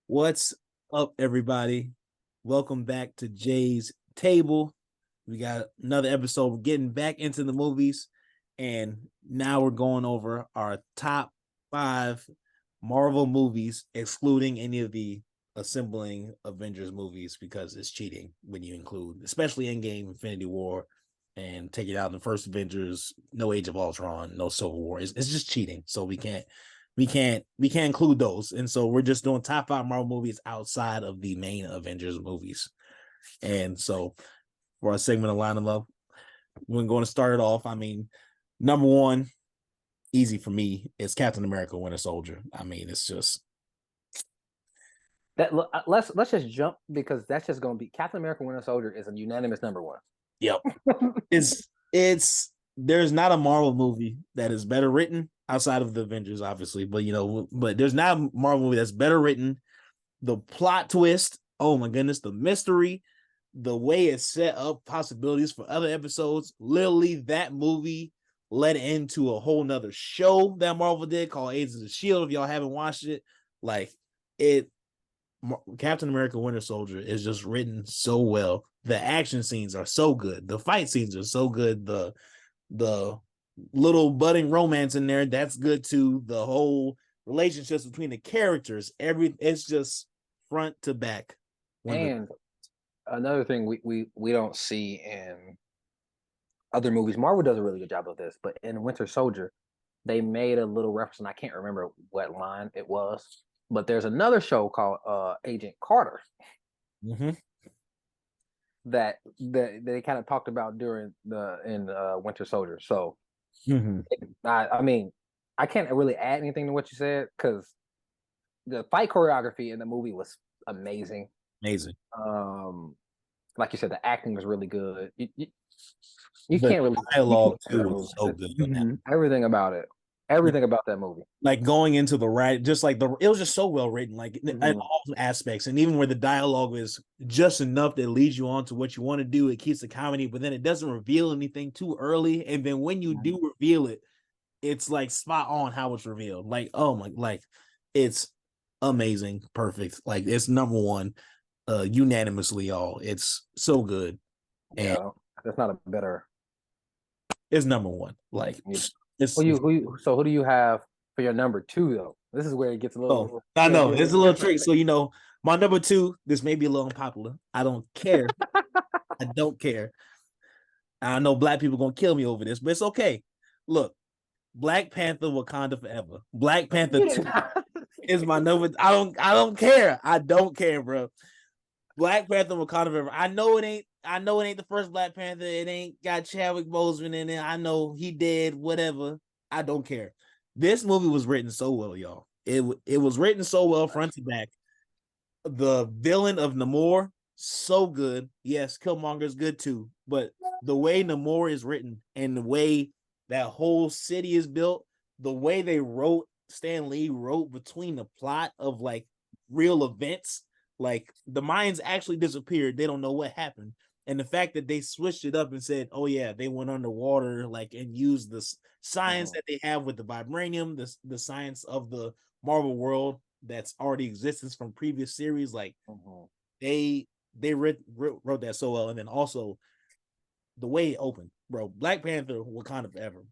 What's up, everybody? Welcome back to Jay's Table. We got another episode. We're getting back into the movies, and now we're going over our top 5 Marvel movies, excluding any of the assembling Avengers movies because it's cheating when you include, especially Endgame, Infinity War, and take it out in the first Avengers, no Age of Ultron, no Civil War. It's just cheating. So we can't include those, and so we're just doing top 5 Marvel movies outside of the main Avengers movies. And so for our segment of line them up, we're going to start it off. I mean, number one, easy for me, is Captain America: Winter Soldier. I mean, it's just That let's just jump because that's just going to be Captain America: Winter Soldier is a unanimous number one. yep. It's there's not a Marvel movie that is better written outside of the Avengers, obviously, but there's not a Marvel movie that's better written. The plot twist, oh my goodness, the mystery, the way it set up possibilities for other episodes. Literally, that movie led into a whole nother show that Marvel did called Agents of the Shield. If y'all haven't watched it, like it, Captain America: Winter Soldier is just written so well. The action scenes are so good. The fight scenes are so good. The little budding romance in there, that's good too. The whole relationships between the characters, it's just front to back. And another thing we don't see in other movies, Marvel does a really good job of this, but in Winter Soldier, they made a little reference, and I can't remember what line it was, but there's another show called Agent Carter Mm-hmm. that they kind of talked about during in Winter Soldier. So Mm-hmm. I mean, I can't really add anything to what you said because the fight choreography in the movie was amazing. Amazing. Like you said, the acting was really good. You The can't really dialogue too was so good in that. Everything about it, everything about that movie. Like going into the right, just like it was just so well written, like in all aspects, and even where the dialogue is just enough that leads you on to what you want to do. It keeps the comedy, but then it doesn't reveal anything too early, and then when you do reveal it, it's like spot on how it's revealed. Like, oh my, like it's amazing, perfect. Like it's number one, unanimously, all. It's so good, and Yeah, that's not a better. it's number one. Like it's So who do you have for your number two though? This is where it gets a little. I know it's a little tricky. So my number two, this may be a little unpopular. I don't care. I don't care. I know black people gonna kill me over this, but it's okay. Look, Black Panther: Wakanda Forever. Black Panther 2 is my number. I don't care. I don't care, bro. Black Panther: Wakanda Forever. I know it ain't the first Black Panther. It ain't got Chadwick Boseman in it. I know he dead, whatever. I don't care. This movie was written so well, y'all. It was written so well front to back. The villain of Namor, so good. Yes, Killmonger's good too, but the way Namor is written and the way that whole city is built, the way Stan Lee wrote between the plot of like real events, like the mines actually disappeared. They don't know what happened. And the fact that they switched it up and said, oh yeah, they went underwater, like, and used this science that they have with the vibranium, the science of the Marvel world that's already existence from previous series. Like they wrote that so well. And then also the way it opened, bro. Black Panther: Wakanda Forever.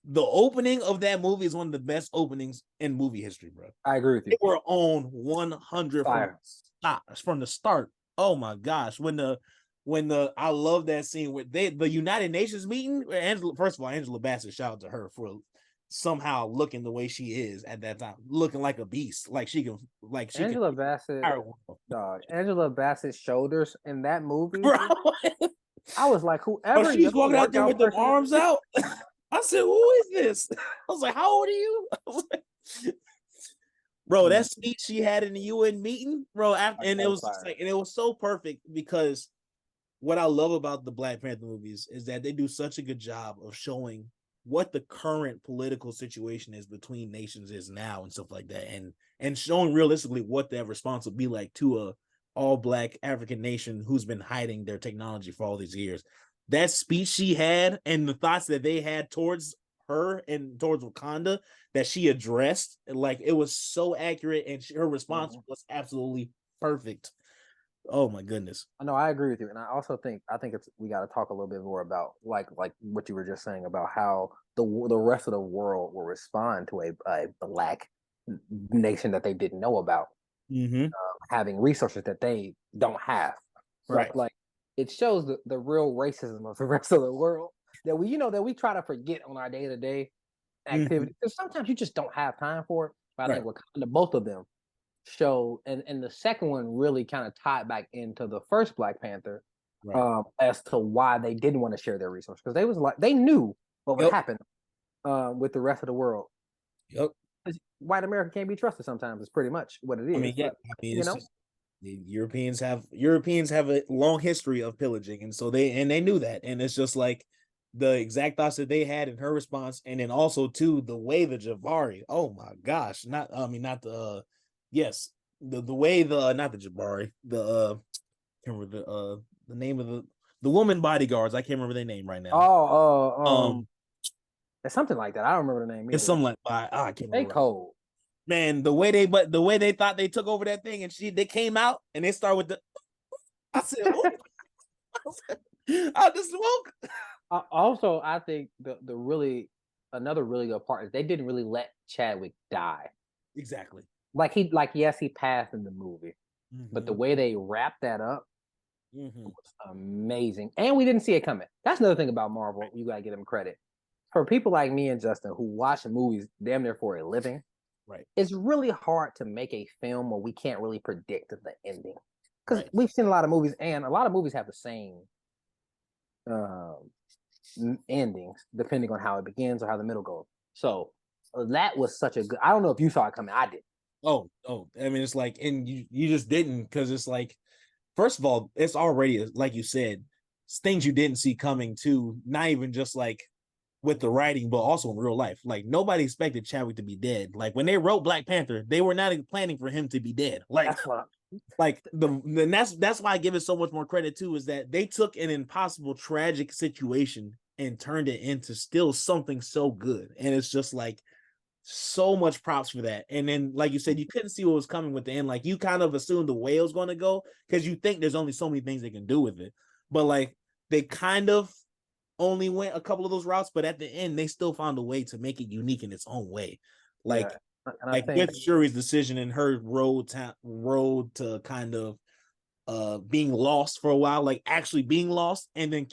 The opening of that movie is one of the best openings in movie history, bro. I agree with you. They were on 100 from the start. Oh my gosh, when the I love that scene where the United Nations meeting. First of all, Angela Bassett, shout out to her for somehow looking the way she is at that time, looking like a beast, like she can Angela Bassett. Angela Bassett's shoulders in that movie. Bro. I was like, whoever she's walking out there with the arms out. I said, "Who is this?" I was like, "How old are you?" Bro, that speech she had in the UN meeting, bro, and it was just like, and it was so perfect because what I love about the Black Panther movies is that they do such a good job of showing what the current political situation is between nations is now and stuff like that, and showing realistically what that response would be like to a all Black African nation who's been hiding their technology for all these years. That speech she had and the thoughts that they had towards her and towards Wakanda that she addressed. Like it was so accurate, and her response was absolutely perfect. Oh my goodness. No, I agree with you, and I think it's we got to talk a little bit more about like what you were just saying about how the rest of the world will respond to a black nation that they didn't know about Mm-hmm. having resources that they don't have, right? Right. Like it shows the real racism of the rest of the world that we try to forget on our day to day Mm-hmm. activity because sometimes you just don't have time for it. But I Right. think Wakanda, both of them show, and the second one really kind of tied back into the first Black Panther Right. as to why they didn't want to share their resources because they was like they knew what would Yep. happen with the rest of the world. Yep. White America can't be trusted sometimes. It's pretty much what it I mean, is. yeah. But I mean, you it's know, just the Europeans have a long history of pillaging, and so they knew that, and it's just like the exact thoughts that they had in her response, and then also too the way the Jabari. Oh my gosh, not the yes, the way the not the Jabari, the can't remember the name of the woman bodyguards. I can't remember their name right now. oh, Um, it's something like that. I don't remember the name it's either. something like I can't They remember right. cold. Man, the way they thought they took over that thing, and they came out and they start with the. I said, oh, out the smoke. Also, I think the really another really good part is they didn't really let Chadwick die. Exactly. Yes, he passed in the movie, but the Mm-hmm. way they wrapped that up Mm-hmm. was amazing, and we didn't see it coming. That's another thing about Marvel. You gotta give them credit. For people like me and Justin who watch movies damn near for a living, Right. it's really hard to make a film where we can't really predict the ending because Right. we've seen a lot of movies, and a lot of movies have the same um, endings depending on how it begins or how the middle goes. So that was such a good. I don't know if you saw it coming. I did. Oh. I mean, it's like, and you just didn't because it's like, first of all, it's already like you said, things you didn't see coming too. Not even just like with the writing, but also in real life. Like nobody expected Chadwick to be dead. Like when they wrote Black Panther, they were not planning for him to be dead. Like That's what. like and that's why I give it so much more credit too, is that they took an impossible tragic situation and turned it into still something so good. And it's just like so much props for that. And then, like you said, you couldn't see what was coming with the end. Like you kind of assumed the way it was going to go because you think there's only so many things they can do with it. But like they kind of only went a couple of those routes, but at the end, they still found a way to make it unique in its own way. Like Yeah, and I like think with Shuri's decision and her road to kind of being lost for a while, like actually being lost, and then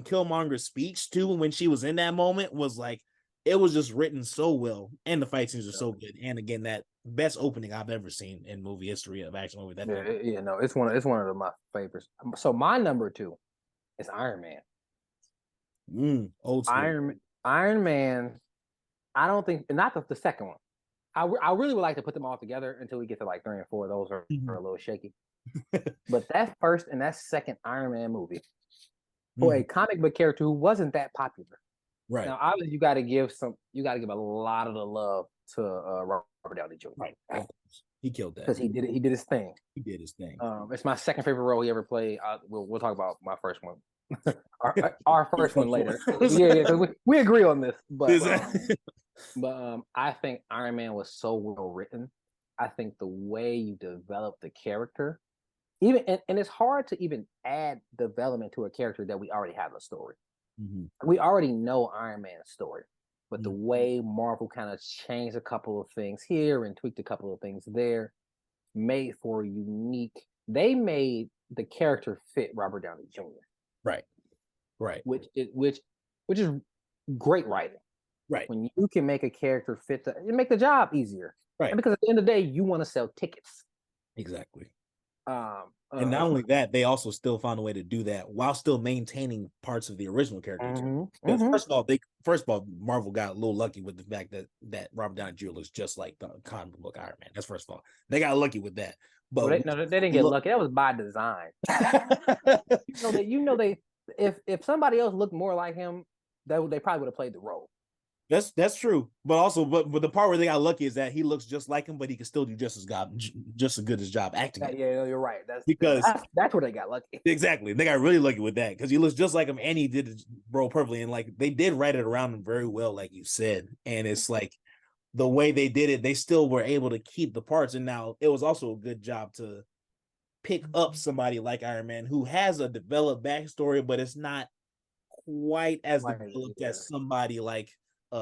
Killmonger's speech too when she was in that moment was like it was just written so well, and the fight scenes are so good, and again that best opening I've ever seen in movie history of action movie. That no, it's one of my favorites. So my number two is Iron Man. old school. Iron Man. I don't think not the second one. I really would like to put them all together until we get to like three and four. Those are a little shaky. But that first and that second Iron Man movie for a comic book character who wasn't that popular. Right. Now, obviously, you got to give a lot of the love to Robert Downey Jr. Right. He killed that because he did it. He did his thing. He did his thing. It's my second favorite role he ever played. We'll talk about my first one. our first one later. Yeah, because we agree on this. But I think Iron Man was so well written. I think the way you develop the character, even and it's hard to even add development to a character that we already have a story. Mm-hmm. We already know Iron Man's story, but the way Marvel kind of changed a couple of things here and tweaked a couple of things there, made for a unique. They made the character fit Robert Downey Jr. Right. Which is great writing. Right. When you can make a character fit, you make the job easier. Right. And because at the end of the day, you want to sell tickets. Exactly. And not only that, they also still found a way to do that while still maintaining parts of the original characters. First of all, Marvel got a little lucky with the fact that Robert Downey Jr. looks just like the comic book Iron Man. That's first of all. They got lucky with that. But they didn't get lucky. That was by design. If somebody else looked more like him, they probably would have played the role. That's true, but also, but the part where they got lucky is that he looks just like him, but he can still do just as good as job acting it. Yeah, you're right. Because That's where they got lucky. exactly, they got really lucky with that because he looks just like him, and he did bro perfectly, and like they did write it around him very well, like you said, and it's like the way they did it, they still were able to keep the parts, and now it was also a good job to pick up somebody like Iron Man who has a developed backstory, but it's not quite as Like, developed yeah. as somebody like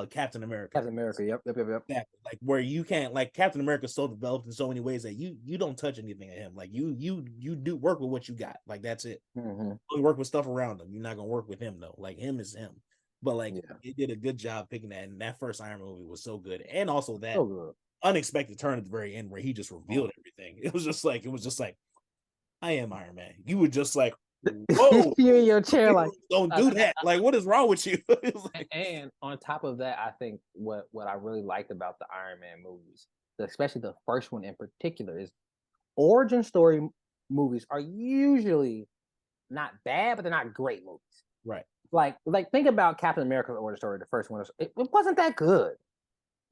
Captain America. Captain America. Yep. Exactly. Like where you can't, like Captain America is so developed in so many ways that you don't touch anything at him. Like you do work with what you got. Like that's it. Mm-hmm. You work with stuff around him. You're not gonna work with him though. Like him is him. But like Yeah. they did a good job picking that, and that first Iron Man movie was so good, and also that So good. unexpected turn at the very end where he just revealed everything. It was just like I am Iron Man. You were just like, whoa, you in your chair like don't do that. Like, what is wrong with you? like, and on top of that, I think what I really liked about the Iron Man movies, especially the first one in particular, is origin story movies are usually not bad, but they're not great movies. Right. Like think about Captain America's origin story. The first one, it wasn't that good.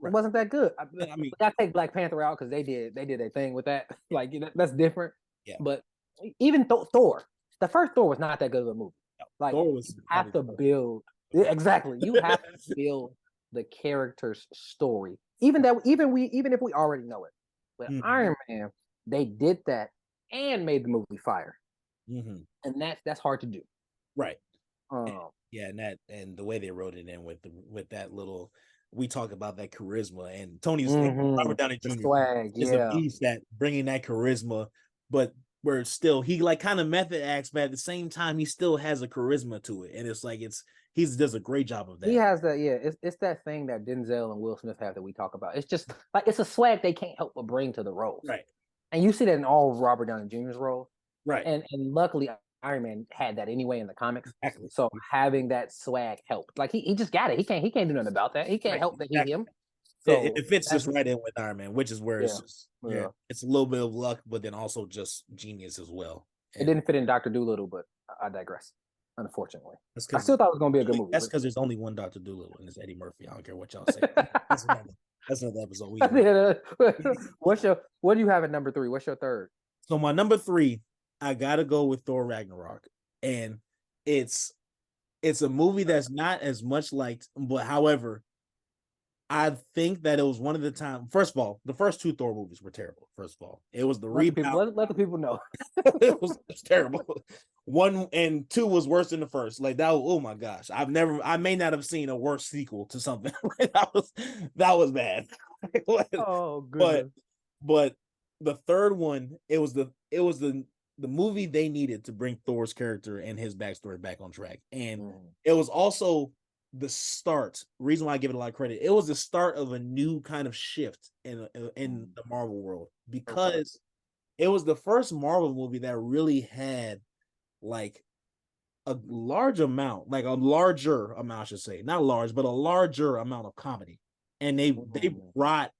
Right. It wasn't that good. I mean, I take Black Panther out because they did their thing with that. Like that's different. Yeah. But even Thor, the first Thor was not that good of a movie. Like Thor was you have to build exactly. You have to build the character's story, even if we already know it. But Iron Man, they did that and made the movie fire, and that's hard to do. Right. Yeah, and the way they wrote it in with that little, we talk about that charisma, and Tony's Robert Downey Jr. swag, is a beast at bringing that charisma, but where still he like kind of method acts, but at the same time he still has a charisma to it, and it's like he does a great job of that. He has that, yeah. It's that thing that Denzel and Will Smith have that we talk about. It's just like it's a swag they can't help but bring to the roles, right? And you see that in all Robert Downey Jr.'s roles, right? And luckily Iron Man had that anyway in the comics. Exactly. So having that swag helped. Like he just got it. He can't do nothing about that. He can't help that he him. So it fits just right in with Iron Man, which is where it's just it's a little bit of luck, but then also just genius as well. And it didn't fit in Dr. Dolittle, but I digress. Unfortunately, I still thought it was going to be a good movie. That's because there's only one Dr. Dolittle, and it's Eddie Murphy. I don't care what y'all say. That's another episode. What do you have at number 3? What's your third? So my number 3, I gotta go with Thor Ragnarok, and it's a movie that's not as much liked, but however, I think that it was one of the time. First of all, the first 2 Thor movies were terrible. First of all, it was the rebound. Let the people know. it was terrible. 1 and 2 was worse than the first. Like that. Oh my gosh, I may not have seen a worse sequel to something. that was bad. Oh, good. But the third one, it was the movie they needed to bring Thor's character and his backstory back on track, and it was also the start. Reason why I give it a lot of credit, it was the start of a new kind of shift in the Marvel world, because it was the first Marvel movie that really had like a larger amount, I should say, not large, but a larger amount of comedy, and they brought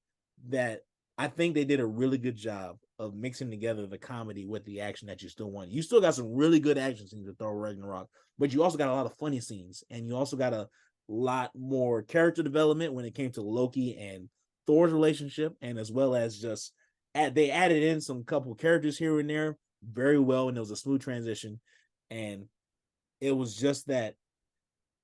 that. I think they did a really good job of mixing together the comedy with the action that you still want. You still got some really good action scenes with Thor Ragnarok, but you also got a lot of funny scenes, and you also got a lot more character development when it came to Loki and Thor's relationship, and as well as just they added in some couple characters here and there very well, and it was a smooth transition, and it was just that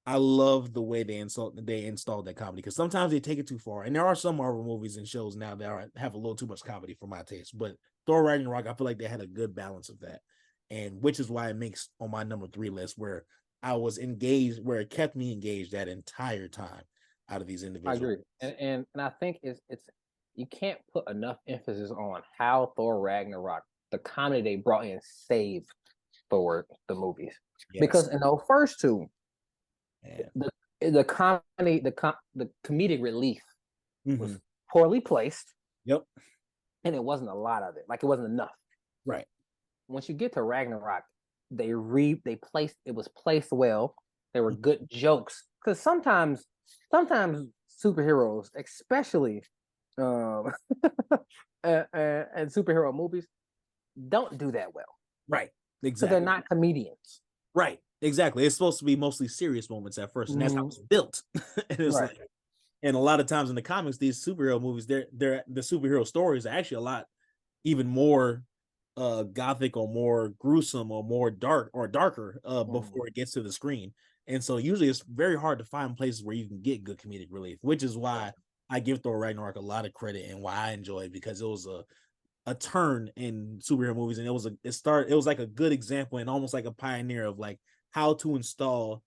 I love the way they installed that comedy, because sometimes they take it too far, and there are some Marvel movies and shows now that have a little too much comedy for my taste. But Thor Ragnarok, I feel like they had a good balance of that, and which is why it makes on my number 3 list, where I was engaged, where it kept me engaged that entire time out of these individuals. I agree, and I think it's you can't put enough emphasis on how Thor Ragnarok, the comedy they brought in, saved Thor the movies, because in those first 2. The comedy, the comedic relief was poorly placed. Yep. And it wasn't a lot of it. Like it wasn't enough. Right. Once you get to Ragnarok, it was placed well. There were good jokes. Because sometimes superheroes, especially and superhero movies, don't do that well. Right. Exactly. So they're not comedians. Right. Exactly. It's supposed to be mostly serious moments at first, and that's how it's built. And it's like, And a lot of times in the comics, these superhero movies, they're the superhero stories are actually a lot even more gothic or more gruesome or more darker before it gets to the screen. And so usually it's very hard to find places where you can get good comedic relief, which is why I give Thor Ragnarok a lot of credit and why I enjoy it, because it was a turn in superhero movies, and it was like a good example and almost like a pioneer of like how to install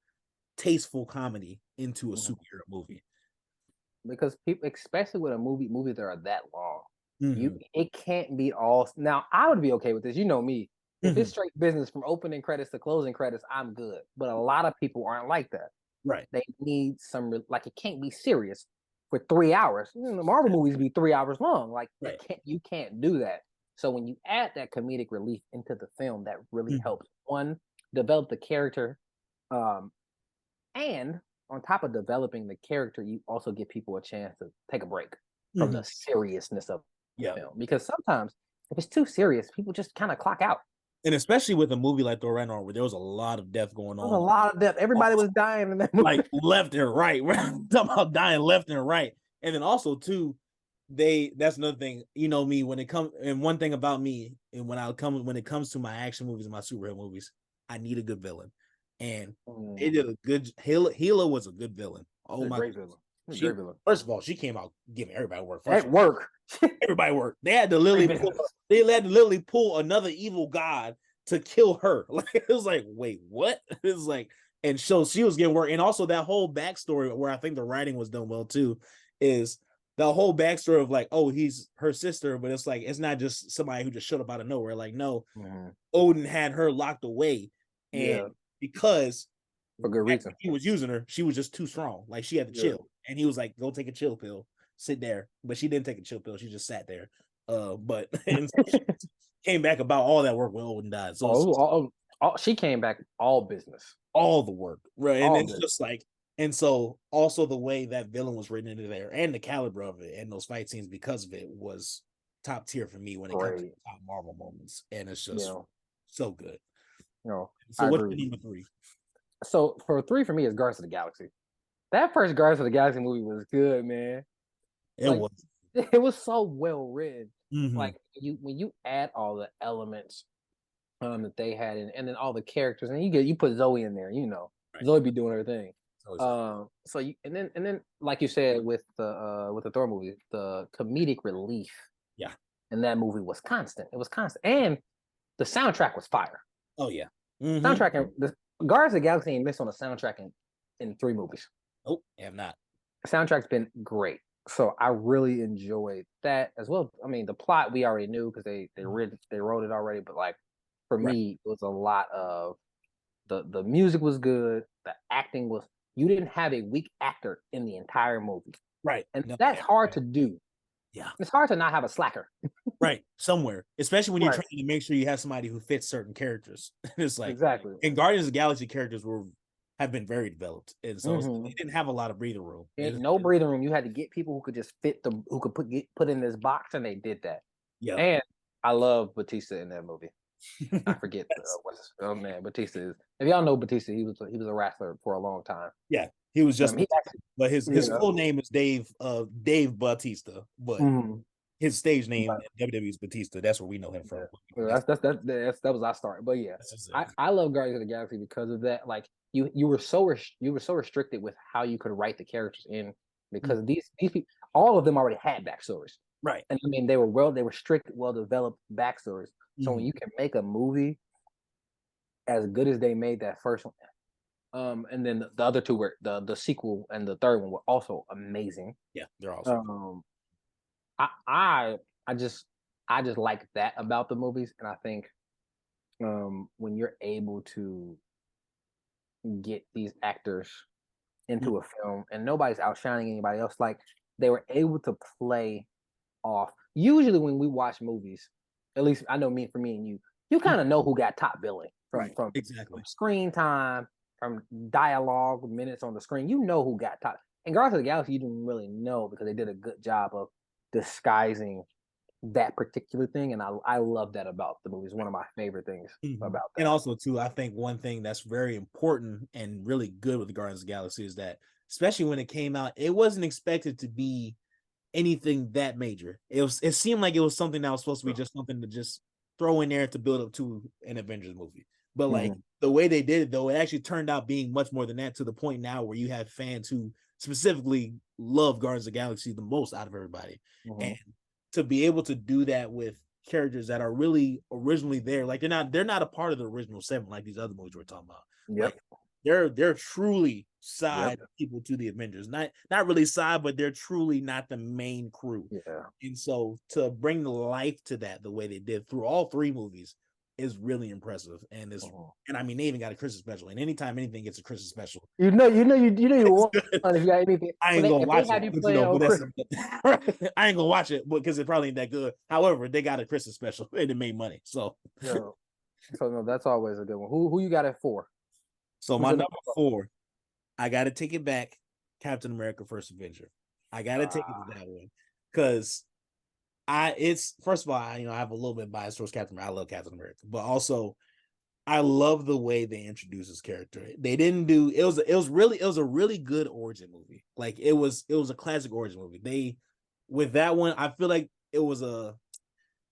tasteful comedy into a superhero movie. Because people, especially with a movies that are that long, Mm-hmm. it can't be all. Now I would be okay with this. You know me. If Mm-hmm. it's straight business from opening credits to closing credits, I'm good. But a lot of people aren't like that. Right. They need some like it can't be serious for 3 hours. The Marvel movies be 3 hours long. Like Right. you can't do that. So when you add that comedic relief into the film, that really helps one develop the character, um, and on top of developing the character, you also give people a chance to take a break from the seriousness of the Yeah. film. Because sometimes if it's too serious, people just kind of clock out. And especially with a movie like Thor Ragnarok, where there was a lot of death going There was a on, lot of death. Everybody was dying in that movie. like left and right. We're talking about dying left and right. And then also too, that's another thing. You know me, when it comes, and one thing about me, and when it comes to my action movies and my superhero movies, I need a good villain. And they did a good Hela was a good villain. Oh my great villain. she first of all, she came out giving everybody work. Everybody work. They had to literally pull another evil god to kill her. Like it was like, wait, what? It was like, and so she was getting work. And also that whole backstory where I think the writing was done well too, is the whole backstory of like, oh, he's her sister, but it's like it's not just somebody who just showed up out of nowhere. Like, no, Odin had her locked away, and because for good reason. He was using her. She was just too strong. Like she had to chill. And he was like, go take a chill pill, sit there. But she didn't take a chill pill. She just sat there. But and so she came back about all that work when Odin died. So she came back all business. All the work. Right. And it's just like, and so also the way that villain was written into there and the caliber of it and those fight scenes because of it was top tier for me when it comes to top Marvel moments. And it's just so good. No, so what's your number 3? So for 3 for me is Guardians of the Galaxy. That first Guardians of the Galaxy movie was good, man. It was so well written. Like when you add all the elements that they had and then all the characters, and you put Zoe in there, Zoe be doing her thing. So you and then like you said with the Thor movie, the comedic relief, in that movie was constant. It was constant, and the soundtrack was fire. Oh yeah, soundtrack and the Guardians of the Galaxy ain't missed on the soundtrack in 3 movies. Oh, have not. The soundtrack's been great. So I really enjoyed that as well. I mean, the plot we already knew because they wrote it already, but like for me, it was a lot of the music was good, the acting was. You didn't have a weak actor in the entire movie, right? And that's hard to do. Yeah, it's hard to not have a slacker, right? Somewhere, especially when you're trying to make sure you have somebody who fits certain characters. It's like exactly. And Guardians of the Galaxy characters have been very developed, and so they didn't have a lot of breathing room. No breathing room. You had to get people who could just who could put in this box, and they did that. Yeah, and I love Batista in that movie. I forget Batista is. If y'all know Batista, he was a wrestler for a long time. Yeah, he was just. But his full name is Dave Bautista, but his stage name in WWE is Batista. That's where we know him from. That was our start. But yeah, I love Guardians of the Galaxy because of that. Like you were so restricted with how you could write the characters in because these people, all of them already had backstories. Right. And I mean they were strict, well developed backstories. So when you can make a movie as good as they made that first one, and then the other 2 were the sequel and the third one were also amazing. Yeah, they're awesome. I just like that about the movies, and I think when you're able to get these actors into a film and nobody's outshining anybody else, like they were able to play off. Usually when we watch movies, at least I know for me and you kind of know who got top billing from screen time, from dialogue, minutes on the screen. You know who got top. And Guardians of the Galaxy, you didn't really know because they did a good job of disguising that particular thing, and I love that about the movie. It's one of my favorite things about that. And also too, I think one thing that's very important and really good with the Guardians of the Galaxy is that especially when it came out, it wasn't expected to be anything that major. It seemed like it was something that was supposed to be just something to just throw in there to build up to an Avengers movie. But like the way they did it though, it actually turned out being much more than that, to the point now where you have fans who specifically love Guardians of the Galaxy the most out of everybody. And to be able to do that with characters that are really originally there, like they're not a part of the original seven like these other movies we're talking about. Like they're truly side people to the Avengers. Not really side, but they're truly not the main crew. Yeah. And so to bring the life to that the way they did through all three movies is really impressive. And it's and I mean they even got a Christmas special. And anytime anything gets a Christmas special, you want if you got anything. I ain't gonna watch it. You know, I ain't gonna watch it because it probably ain't that good. However, they got a Christmas special and it made money. So so no, that's always a good one. Who you got it for? So my number 4, I got to take it back. Captain America: First Avenger. I got to take it to that one because it's first of all, I have a little bit bias towards Captain America. I love Captain America, but also I love the way they introduced his character. They didn't do it was a really good origin movie. Like it was a classic origin movie. They with that one, I feel like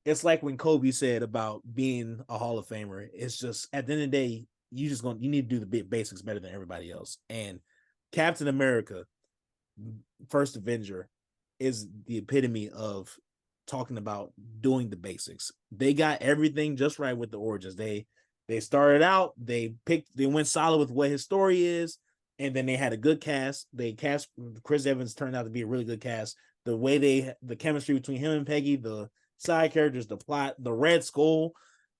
it's like when Kobe said about being a Hall of Famer. It's just at the end of the day, you need to do the basics better than everybody else. And Captain America, First Avenger, is the epitome of talking about doing the basics. They got everything just right with the origins. They started out, they went solid with what his story is, and then they had a good cast. They cast Chris Evans, turned out to be a really good cast. The way the chemistry between him and Peggy, the side characters, the plot, the Red Skull,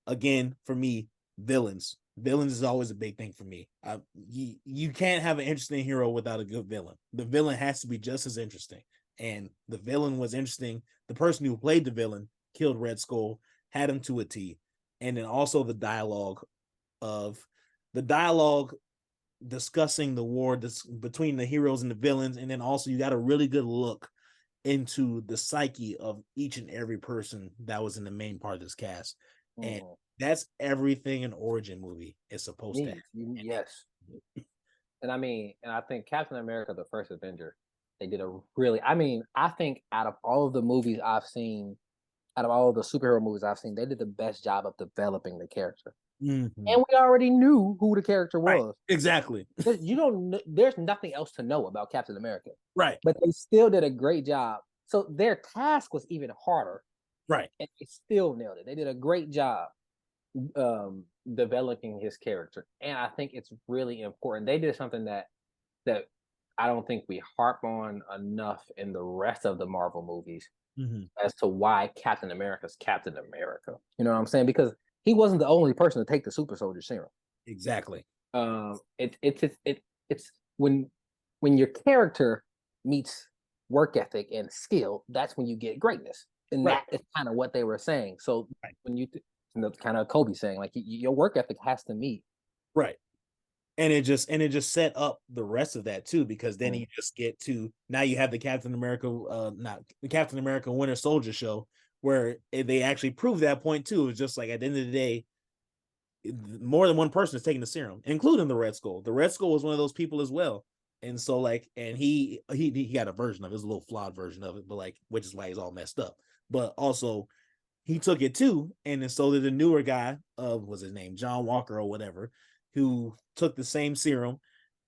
again, for me, villains is always a big thing for me. You can't have an interesting hero without a good villain. The villain has to be just as interesting, and the villain was interesting. The person who played the villain killed Red Skull, had him to a T, and then also the dialogue discussing the war between the heroes and the villains, and then also you got a really good look into the psyche of each and every person that was in the main part of this cast. And that's everything an origin movie is supposed to have. Yes. And I think Captain America, the First Avenger, they did I think out of all of the movies I've seen, out of all of the superhero movies I've seen, they did the best job of developing the character. And we already knew who the character was. Right. Exactly. There's nothing else to know about Captain America. Right. But they still did a great job. So their task was even harder. Right. And they still nailed it. They did a great job developing his character. And I think it's really important. They did something that I don't think we harp on enough in the rest of the Marvel movies as to why Captain America's Captain America. You know what I'm saying? Because he wasn't the only person to take the super soldier serum. Exactly. It's when your character meets work ethic and skill, that's when you get greatness. And that is kind of what they were saying. So when kind of Kobe saying, like, your work ethic has to meet. Right. And it just set up the rest of that too, because then you just get to now you have the Captain America, not the Captain America Winter Soldier show, where they actually prove that point too. It's just like at the end of the day, more than one person is taking the serum, including the Red Skull. The Red Skull was one of those people as well. And so and he got a version of it. It was a little flawed version of it, but like, which is why he's all messed up. But also he took it too. And then so did the newer guy was his name, John Walker or whatever, who took the same serum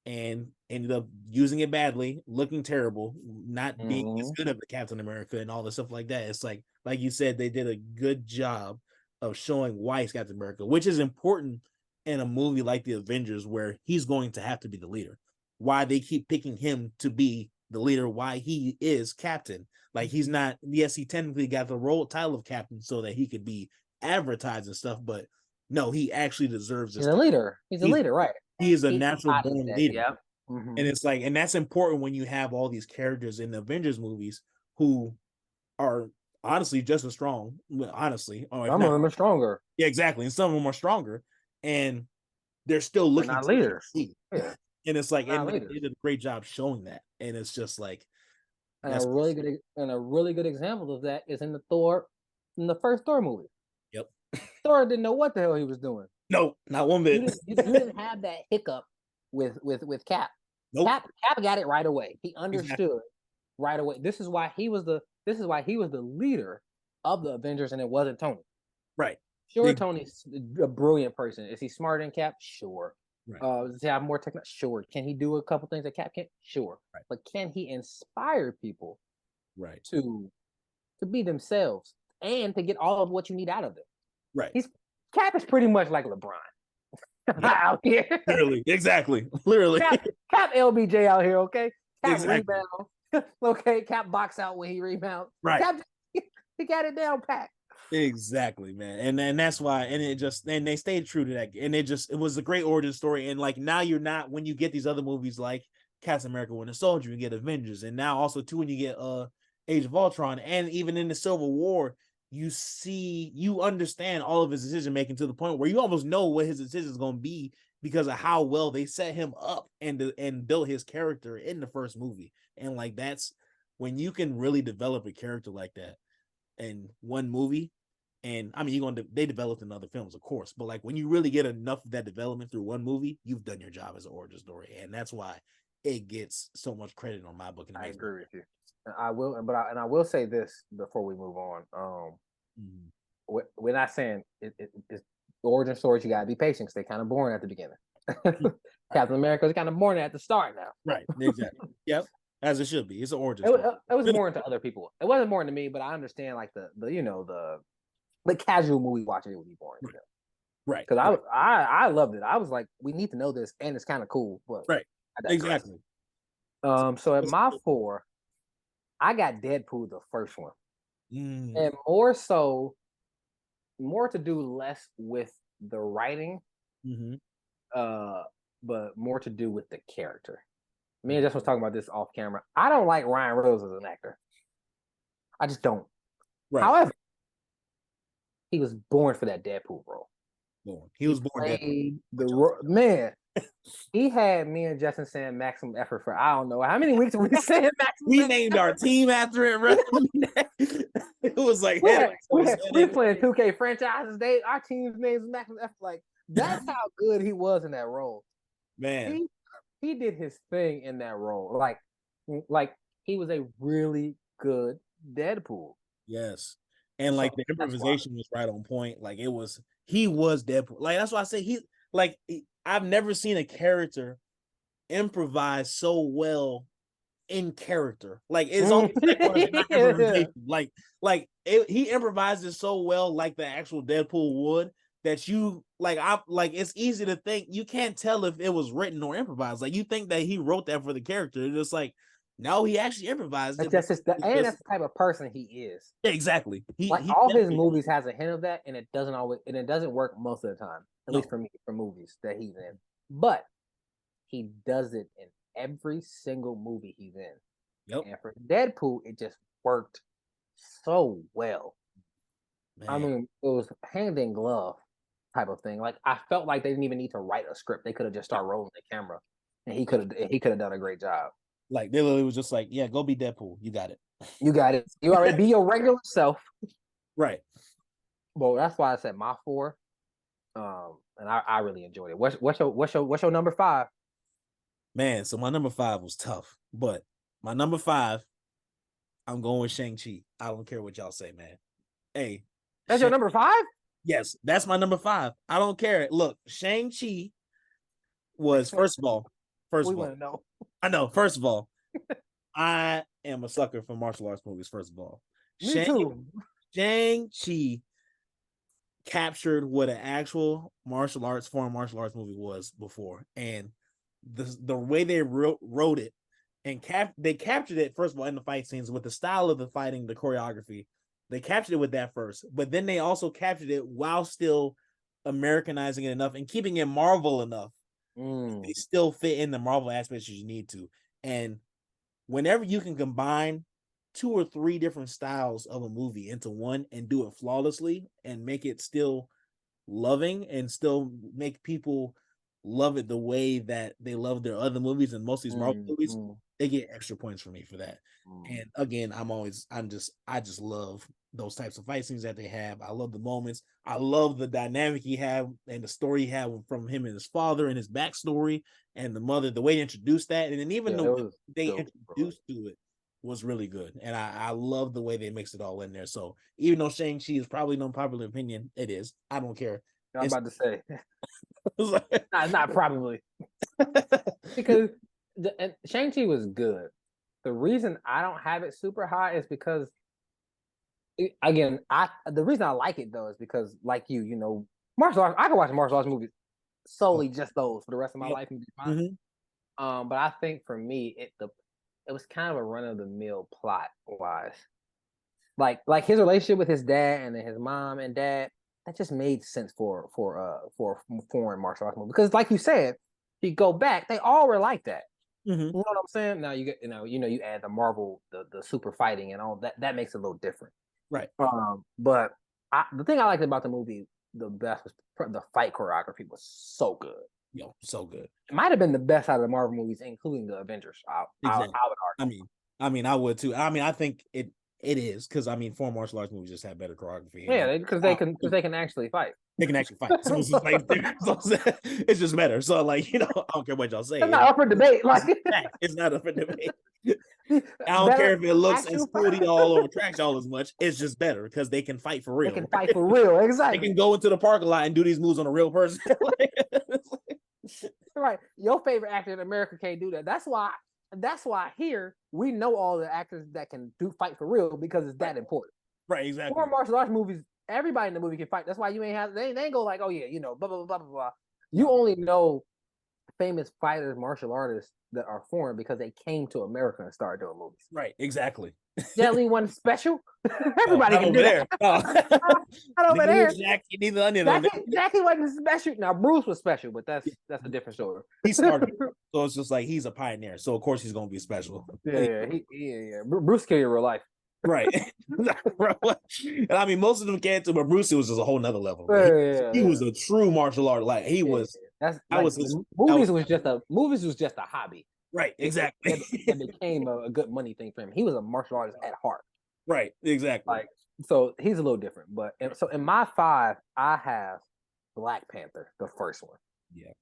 and ended up using it badly, looking terrible, not being as good of a Captain America and all the stuff like that. It's like you said, they did a good job of showing why he's Captain America, which is important in a movie like the Avengers, where he's going to have to be the leader. Why they keep picking him to be the leader, why he is captain. Like he's not, yes, he technically got the title of captain so that he could be advertised and stuff, but no, he actually deserves this. He's a leader. He's a leader, right? He is a natural born leader. Yeah. And it's like, and that's important when you have all these characters in the Avengers movies who are honestly just as strong. Honestly, some of them are stronger. Yeah, exactly. And some of them are stronger, and they're still looking not leaders. Yeah. And it's like, and they did a great job showing that. And it's just like, and a really good example of that is in the first Thor movie. Yep. Thor didn't know what the hell he was doing. No, not one bit. You didn't have that hiccup with Cap. Nope. Cap got it right away. He Exactly. understood right away. This is why he was the leader of the Avengers, and it wasn't Tony. Right. Sure, They, Tony's a brilliant person. Is he smarter than Cap? Sure. right. Does he have more technology? Sure. Can he do a couple things that Cap can't? Sure. Right. But can he inspire people Right. to be themselves and to get all of what you need out of them? Right. He's Cap is pretty much like LeBron Yep. out here. Literally. Exactly. Literally. Cap LBJ out here, okay? Cap Exactly. rebound. Okay, Cap box out when he rebounds. Right. Cap he got it down pat. Exactly, man. And that's why, and they stayed true to that. And it was a great origin story. And like now you're not, when you get these other movies like Captain America Winter Soldier, you get Avengers, and now also too when you get Age of Ultron, and even in the Civil War, you understand all of his decision making to the point where you almost know what his decision is going to be because of how well they set him up and built his character in the first movie. And like that's when you can really develop a character like that in one movie. And I mean, they developed in other films, of course, but like when you really get enough of that development through one movie, you've done your job as an origin story, and that's why it gets so much credit on my book. And I agree with you. I will say this before we move on. We're not saying it's origin stories. You gotta be patient because they're kind of boring at the beginning. Captain America is kind of boring at the start now. Right. Exactly. Yep. As it should be. It's an origin story. It was boring to other people. It wasn't boring to me, but I understand like the casual movie watching it would be boring. Right. Because I loved it. I was like, we need to know this, and it's kind of cool. But right. Exactly. So at my 4, I got Deadpool, the first one, and more to do less with the writing, but more to do with the character. Me and Jess was talking about this off camera. I don't like Ryan Reynolds as an actor. I just don't. Right. However, he was born for that Deadpool role. He was born Deadpool. Man, he had me and Justin saying maximum effort for I don't know how many weeks we saying maximum. We named our team after it, right? It was like we playing 2K franchises. Our team's names maximum effort. Like that's how good he was in that role. Man, he did his thing in that role. Like he was a really good Deadpool. Yes. And like the improvisation was right on point. Like he was Deadpool. Like that's why I say I've never seen a character improvise so well in character. Like it's almost like he improvises so well like the actual Deadpool would that it's easy to think you can't tell if it was written or improvised. Like you think that he wrote that for the character. It's just like no, he actually improvised. That's the type of person he is. Yeah, exactly. All his movies has a hint of that, and it doesn't work most of the time. At least for me, for movies that he's in. But he does it in every single movie he's in. Yep. And for Deadpool, it just worked so well. Man. I mean, it was hand in glove type of thing. Like I felt like they didn't even need to write a script; they could have just started rolling the camera, and he could have done a great job. Like they literally was just like, yeah, go be Deadpool. You got it. You got it. You already be your regular self. Right. Well, that's why I said my 4. And I really enjoyed it. What's your number 5? Man, so my number 5 was tough, but my number 5, I'm going with Shang-Chi. I don't care what y'all say, man. Hey, that's your number 5? Yes, that's my number 5. I don't care. Look, Shang-Chi was first of all. I know. First of all, I am a sucker for martial arts movies. First of all, me too. Shang-Chi captured what an actual foreign martial arts movie was before, and the way they wrote it and they captured it first of all in the fight scenes with the style of the fighting, the choreography. They captured it with that first, but then they also captured it while still Americanizing it enough and keeping it Marvel enough. They still fit in the Marvel aspects you need to. And whenever you can combine 2 or 3 different styles of a movie into one and do it flawlessly and make it still loving and still make people love it the way that they love their other movies and most of these Marvel movies, they get extra points for me for that. And again, I just love those types of fight scenes that they have. I love the moments. I love the dynamic he had and the story he had from him and his father and his backstory and the mother, the way they introduced that. And then even Yeah, the it way was they dope, bro. introduced to it was really good. And I love the way they mixed it all in there. So even though Shang-Chi is probably no popular opinion, it is. I don't care. I'm It's, about to say, it's like, not probably because and Shang-Chi was good. The reason I don't have it super high is because again, the reason I like it though is because like you know, martial arts. I can watch martial arts movies solely just those for the rest of my yep. life and be fine. Mm-hmm. But I think for me, it was kind of a run of the mill plot wise. Like his relationship with his dad and then his mom and dad, that just made sense for foreign martial arts movie. Because like you said, you go back, they all were like that. Mm-hmm. You know what I'm saying? Now you get you add the Marvel, the super fighting and all that makes it a little different. Right. But the thing I liked about the movie the best was the fight choreography was so good. Yo, so good. It might have been the best out of the Marvel movies, including the Avengers. I Exactly. would argue. I would too. I mean, I think it is because I mean, foreign martial arts movies just have better choreography and Yeah, because they can actually fight. they can actually fight. So it's just like so it's just better. So like I don't care what y'all say. It's not up for debate. Like It's not up for debate. I don't care if it looks and Spooty all over tracks y'all as much. It's just better because they can fight for real. They can fight for real. Exactly. They can go into the parking lot and do these moves on a real person. Right. Your favorite actor in America can't do that. That's why here we know all the actors that can fight for real because it's that important. Right, exactly. For martial arts movies, everybody in the movie can fight. That's why you ain't have they ain't go like, oh yeah, blah blah blah blah blah. You only know famous fighters, martial artists that are foreign because they came to America and started doing movies. Right, exactly. Jet Li wasn't special. Everybody can do that. Not over there. Jackie, neither onion. Jackie wasn't special. Now Bruce was special, but that's a different story. He started, so it's just like he's a pioneer. So of course he's gonna be special. Yeah. Bruce killed in real life. Right. And I mean, most of them can't too, but Bruce was just a whole nother level. He was a true martial art. Like he was. Movies was just a hobby. Right. Exactly. It became a good money thing for him. He was a martial artist at heart. Right. Exactly. Like so, he's a little different. But so in my 5, I have Black Panther, the first one. Yeah.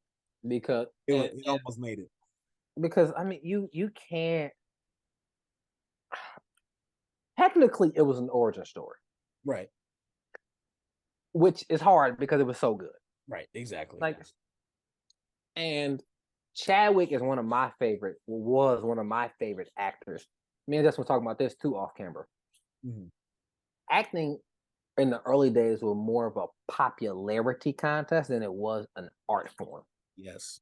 Because it almost made it. Because I mean, you can't. Technically, it was an origin story. Right. Which is hard because it was so good. Right. Exactly. Like, and Chadwick is was one of my favorite actors. Me and Justin were talking about this too off camera. Mm-hmm. Acting in the early days was more of a popularity contest than it was an art form. Yes.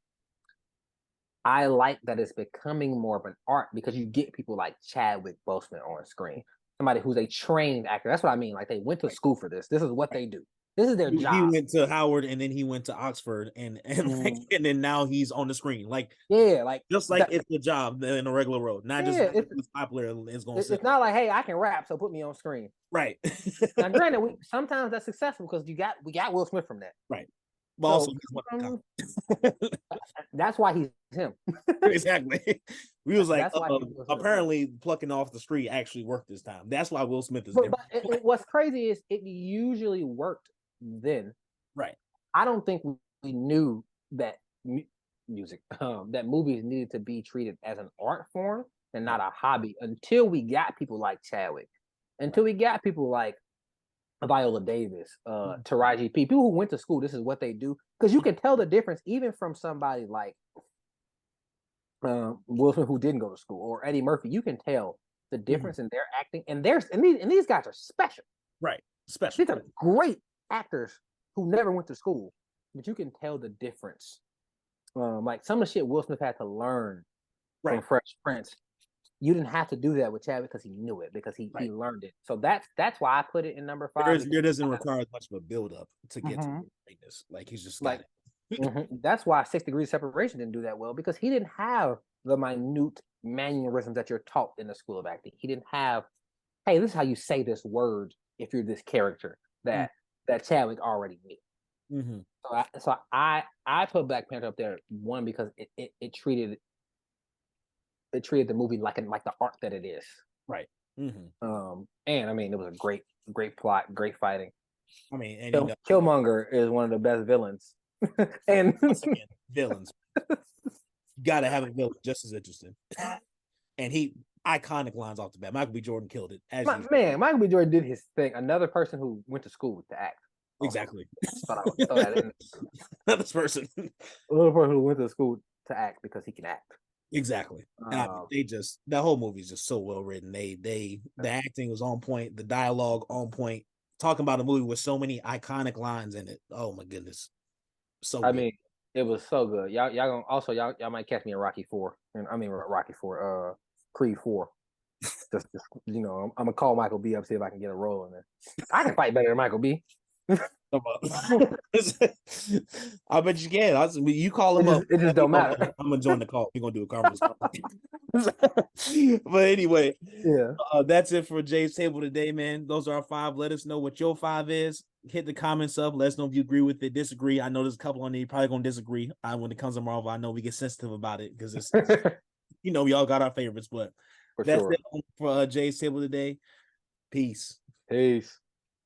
I like that it's becoming more of an art because you get people like Chadwick Boseman on screen. Somebody who's a trained actor. That's what I mean. Like they went to school for this. This is what they do. This is their job. He went to Howard and then he went to Oxford and then now he's on the screen. Like just like it's the job in a regular road. Not just who's popular is going to. It's not like, hey, I can rap, so put me on screen. Right. Now, granted, sometimes that's successful because we got Will Smith from that. Right. But also, that's why he's him. Exactly. We was like, apparently plucking off the street actually worked this time. That's why Will Smith is different. What's crazy is it usually worked then. Right. I don't think we knew that music, that movies needed to be treated as an art form and not a hobby until we got people like Chadwick, until we got people like Viola Davis, Taraji P. People who went to school, this is what they do. Because you can tell the difference even from somebody like Will Smith who didn't go to school or Eddie Murphy. You can tell the difference in their acting. And these guys are special. Right. Special. These are great actors who never went to school. But you can tell the difference. Like some of the shit Will Smith had to learn from Fresh Prince. You didn't have to do that with Chadwick because he knew it, because he learned it. So that's why I put it in number 5. There doesn't require as much of a build up to get to greatness. Like he's just like That's why 6 Degrees Separation didn't do that well, because he didn't have the minute mannerisms that you're taught in the school of acting. He didn't have, hey, this is how you say this word if you're this character that Chadwick already knew. Mm-hmm. So I put Black Panther up there, one, because it treated the movie like the art that it is. Right. And I mean, it was a great plot, great fighting. I mean, and you know, Killmonger is one of the best villains. And once again, villains. You gotta have a villain just as interesting. And he iconic lines off the bat. Michael B. Jordan killed it. Michael B. Jordan did his thing. Another person who went to school to act. Also. Exactly. Thought I would throw that in. Another person. Another person who went to school to act because he can act. Exactly. They just the whole movie is just so well written. The acting was on point, the dialogue on point. Talking about a movie with so many iconic lines in it. Oh my goodness. So I mean, it was so good. Y'all might catch me in Rocky 4. And I mean Rocky 4, Creed 4. Just you know, I'm gonna call Michael B up, see if I can get a role in there. I can fight better than Michael B. I bet you can. You call him up. It just don't matter. I'm gonna join the call. We're gonna do a conference call. But anyway, yeah, that's it for Jay's Table today, man. Those are our 5. Let us know what your 5 is. Hit the comments up. Let us know if you agree with it, disagree. I know there's a couple on there probably gonna disagree. When it comes to Marvel, I know we get sensitive about it because it's we all got our favorites, but that's it for Jay's Table today. Peace.